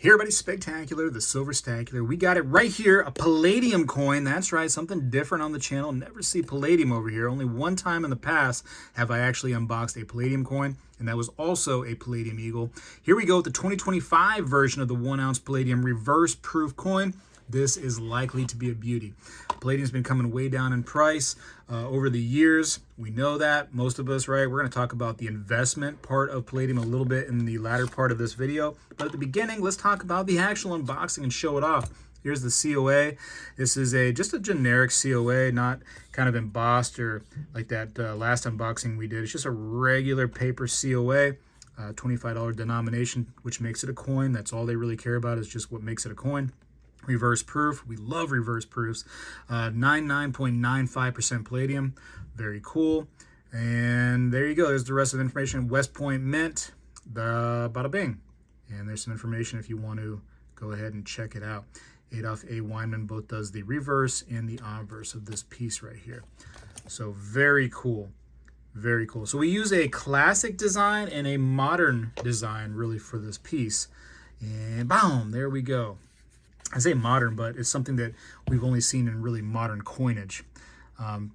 Hey everybody, Spectacular, the Silver Stacular. We got it right here, a Palladium coin. That's right, something different on the channel. Never see Palladium over here. Only one time in the past have I actually unboxed a Palladium coin, and that was also a Palladium Eagle. Here we go with the 2025 version of the 1 ounce Palladium reverse proof coin. This is likely to be a beauty. Palladium's been coming way down in price over the years. We know that, most of us, right? We're going to talk about the investment part of Palladium a little bit in the latter part of this video. But at the beginning, let's talk about the actual unboxing and show it off. Here's the COA. This is just a generic COA, not kind of embossed or like that last unboxing we did. It's just a regular paper COA. $25 denomination, which makes it a coin. That's all they really care about, is just what makes it a coin. Reverse proof. We love reverse proofs. 99.95% Palladium. Very cool. And there you go. There's the rest of the information. West Point Mint. Bada bing. And there's some information if you want to go ahead and check it out. Adolf A. Weinman both does the reverse and the obverse of this piece right here. So very cool. Very cool. So we use a classic design and a modern design really for this piece. And boom, there we go. I say modern, but it's something that we've only seen in really modern coinage.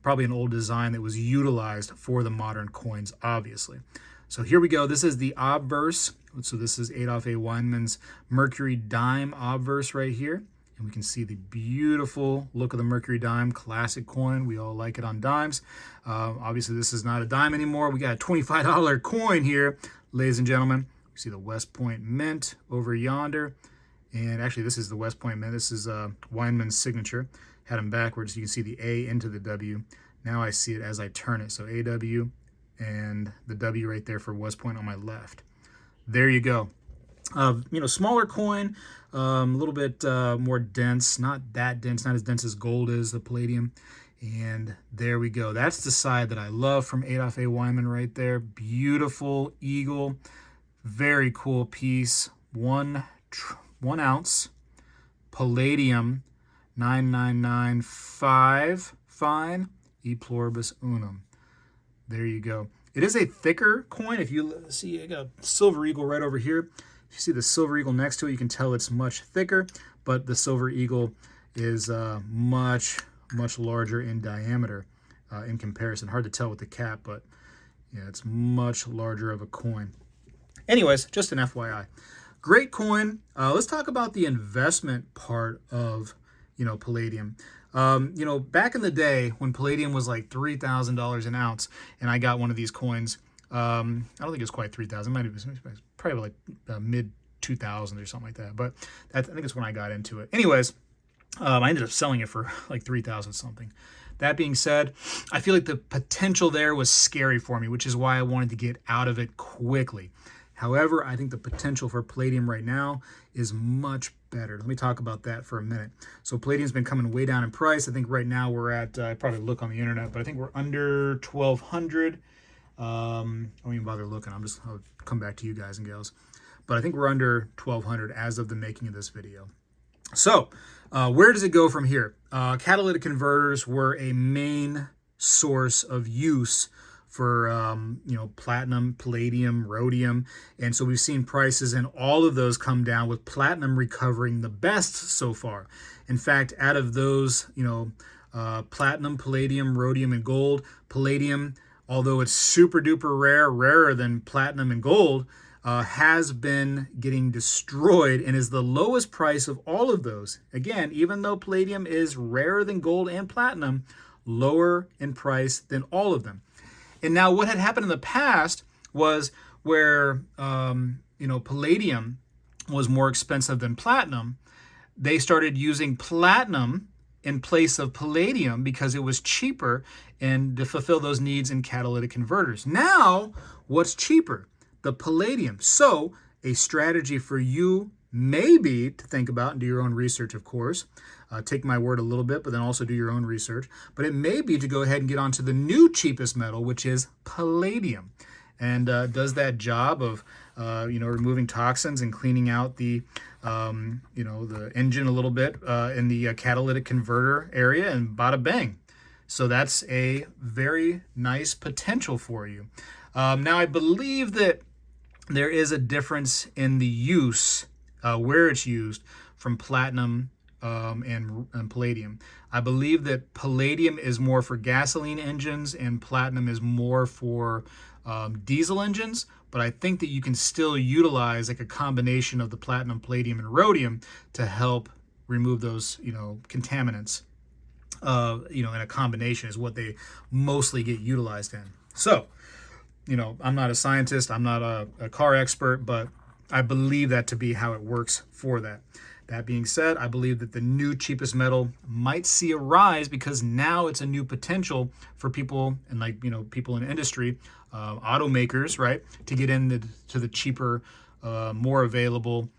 Probably an old design that was utilized for the modern coins, obviously. So here we go. This is the obverse. So this is Adolf A. Weinman's Mercury Dime obverse right here. And we can see the beautiful look of the Mercury Dime, classic coin. We all like it on dimes. Obviously, this is not a dime anymore. We got a $25 coin here, ladies and gentlemen. You see the West Point Mint over yonder. And actually, this is the West Point Mint. This is Weinman's signature. Had them backwards. You can see the A into the W. Now I see it as I turn it. So AW and the W right there for West Point on my left. There you go. Smaller coin, a little bit more dense. Not that dense, not as dense as gold is, the Palladium. And there we go. That's the side that I love from Adolf A. Weinman right there. Beautiful eagle. Very cool piece. One ounce Palladium 9995 fine e pluribus unum. There you go. It is a thicker coin. If you see, I got a silver eagle right over here. If you see the silver eagle next to it, you can tell it's much thicker, but the silver eagle is much larger in diameter in comparison. Hard to tell with the cap, but yeah, it's much larger of a coin. Anyways, just an FYI. Great coin. Let's talk about the investment part of, Palladium. Back in the day when Palladium was like $3,000 an ounce, and I got one of these coins. I don't think it was quite 3,000. Might have been probably like mid 2000s or something like that. But I think it's when I got into it. Anyways, I ended up selling it for like 3,000 something. That being said, I feel like the potential there was scary for me, which is why I wanted to get out of it quickly. However, I think the potential for Palladium right now is much better. Let me talk about that for a minute. So Palladium's been coming way down in price. I think right now we're at, I probably look on the internet, but I think we're under 1,200. I don't even bother looking. I'll come back to you guys and gals. But I think we're under 1,200 as of the making of this video. So where does it go from here? Catalytic converters were a main source of use for platinum, palladium, rhodium, and so we've seen prices in all of those come down, with platinum recovering the best so far. In fact, out of those, platinum, palladium, rhodium, and gold, palladium, although it's super duper rare, rarer than platinum and gold, has been getting destroyed and is the lowest price of all of those. Again, even though palladium is rarer than gold and platinum, lower in price than all of them. And now what had happened in the past was where, palladium was more expensive than platinum, they started using platinum in place of palladium because it was cheaper and to fulfill those needs in catalytic converters. Now, what's cheaper? The palladium. So a strategy for you may be to think about and do your own research, of course. Take my word a little bit, but then also do your own research. But it may be to go ahead and get onto the new cheapest metal, which is palladium, and does that job of removing toxins and cleaning out the the engine a little bit in the catalytic converter area, and bada bang. So that's a very nice potential for you. Now I believe that there is a difference in the use where it's used, from platinum and palladium. I believe that palladium is more for gasoline engines and platinum is more for diesel engines, but I think that you can still utilize like a combination of the platinum, palladium, and rhodium to help remove those, contaminants. In a combination is what they mostly get utilized in. So, I'm not a scientist, I'm not a car expert, but I believe that to be how it works for that. That being said, I believe that the new cheapest metal might see a rise because now it's a new potential for people and people in industry, automakers, right, to get into the cheaper, more available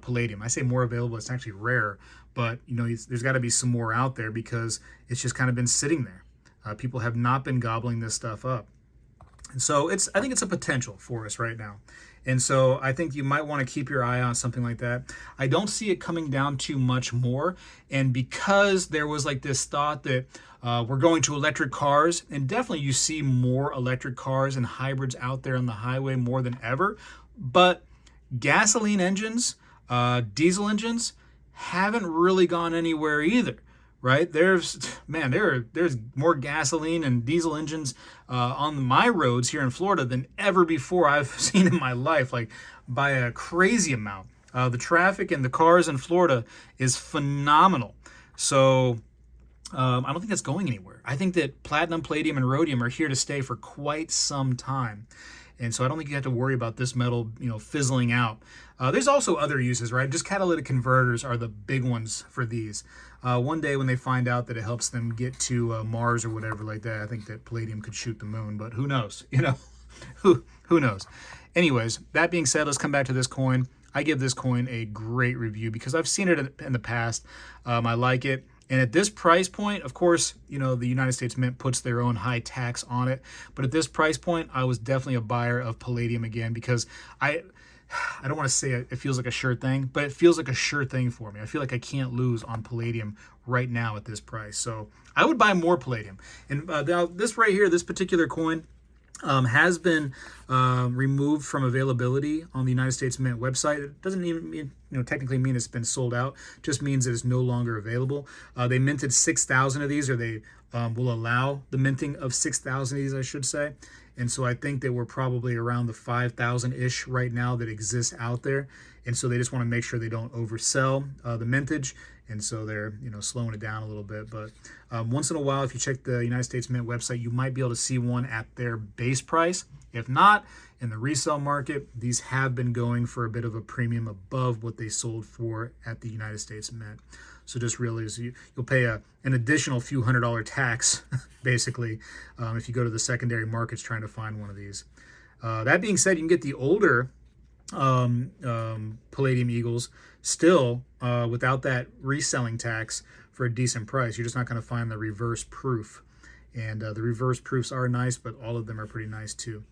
palladium. I say more available, it's actually rare, but there's got to be some more out there because it's just kind of been sitting there. People have not been gobbling this stuff up. And so I think it's a potential for us right now. And so I think you might want to keep your eye on something like that. I don't see it coming down too much more. And because there was like this thought that we're going to electric cars, and definitely you see more electric cars and hybrids out there on the highway more than ever. But gasoline engines, diesel engines haven't really gone anywhere either. Right? There's more gasoline and diesel engines on my roads here in Florida than ever before I've seen in my life, like by a crazy amount. The traffic and the cars in Florida is phenomenal. So I don't think that's going anywhere. I think that platinum, palladium, and rhodium are here to stay for quite some time. And so I don't think you have to worry about this metal, fizzling out. There's also other uses, right? Just catalytic converters are the big ones for these. One day when they find out that it helps them get to Mars or whatever like that, I think that palladium could shoot the moon, but who knows? Who knows? Anyways, that being said, let's come back to this coin. I give this coin a great review because I've seen it in the past. I like it. And at this price point, of course, the United States Mint puts their own high tax on it. But at this price point, I was definitely a buyer of palladium again because I don't want to say it feels like a sure thing, but it feels like a sure thing for me. I feel like I can't lose on palladium right now at this price. So I would buy more palladium. And now this right here, this particular coin, has been removed from availability on the United States Mint website. It doesn't even mean, technically mean it's been sold out. It just means that it's no longer available. They minted 6,000 of these, or they will allow the minting of 6,000 of these, I should say. And so I think that we're probably around the 5,000-ish right now that exists out there. And so they just want to make sure they don't oversell the mintage. And so they're, slowing it down a little bit. But once in a while, if you check the United States Mint website, you might be able to see one at their base price. If not, in the resale market, these have been going for a bit of a premium above what they sold for at the United States Mint. So just realize you'll pay an additional few $100 tax, basically, if you go to the secondary markets trying to find one of these. That being said, you can get the older Palladium Eagles still without that reselling tax for a decent price. You're just not going to find the reverse proof. And the reverse proofs are nice, but all of them are pretty nice too.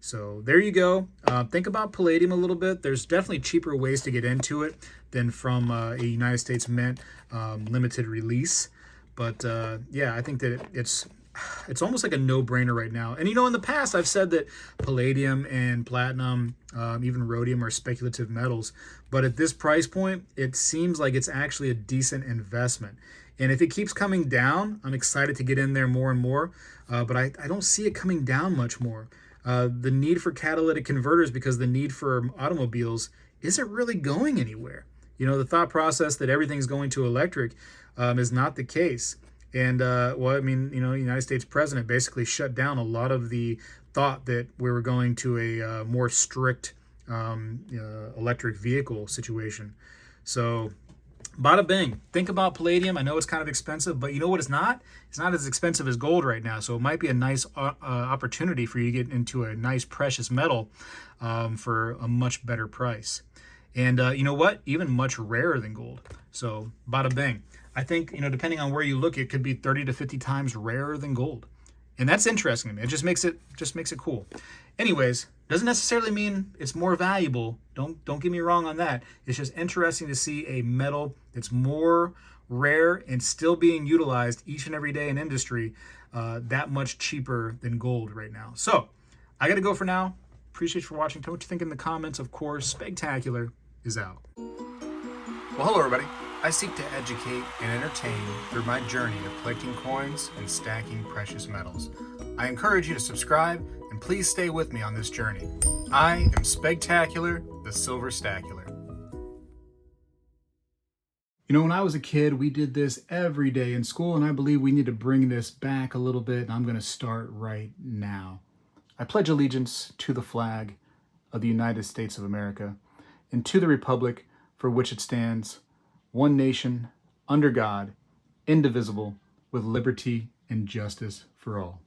So there you go. Think about palladium a little bit. There's definitely cheaper ways to get into it than from a United States Mint limited release. But yeah, I think that it's almost like a no-brainer right now. And in the past I've said that palladium and platinum, even rhodium, are speculative metals. But at this price point, it seems like it's actually a decent investment. And if it keeps coming down, I'm excited to get in there more and more. But I don't see it coming down much more. The need for catalytic converters, because the need for automobiles isn't really going anywhere. The thought process that everything's going to electric is not the case. And, United States president basically shut down a lot of the thought that we were going to a more strict electric vehicle situation. So bada bing, think about palladium. I know it's kind of expensive, but you know what it's not? It's not as expensive as gold right now. So it might be a nice opportunity for you to get into a nice precious metal for a much better price. And you know what? Even much rarer than gold. So bada bing. I think, depending on where you look, it could be 30 to 50 times rarer than gold. And that's interesting to me. It just makes it cool. Anyways, doesn't necessarily mean it's more valuable. Don't get me wrong on that. It's just interesting to see a metal that's more rare and still being utilized each and every day in industry that much cheaper than gold right now. So I got to go for now. Appreciate you for watching. Tell me what you think in the comments. Of course, Spegtacular is out. Well, hello everybody. I seek to educate and entertain through my journey of collecting coins and stacking precious metals. I encourage you to subscribe and please stay with me on this journey. I am Spegtacular, the Silver Stacular. You know, when I was a kid, we did this every day in school, and I believe we need to bring this back a little bit, and I'm going to start right now. I pledge allegiance to the flag of the United States of America and to the republic for which it stands, one nation, under God, indivisible, with liberty and justice for all.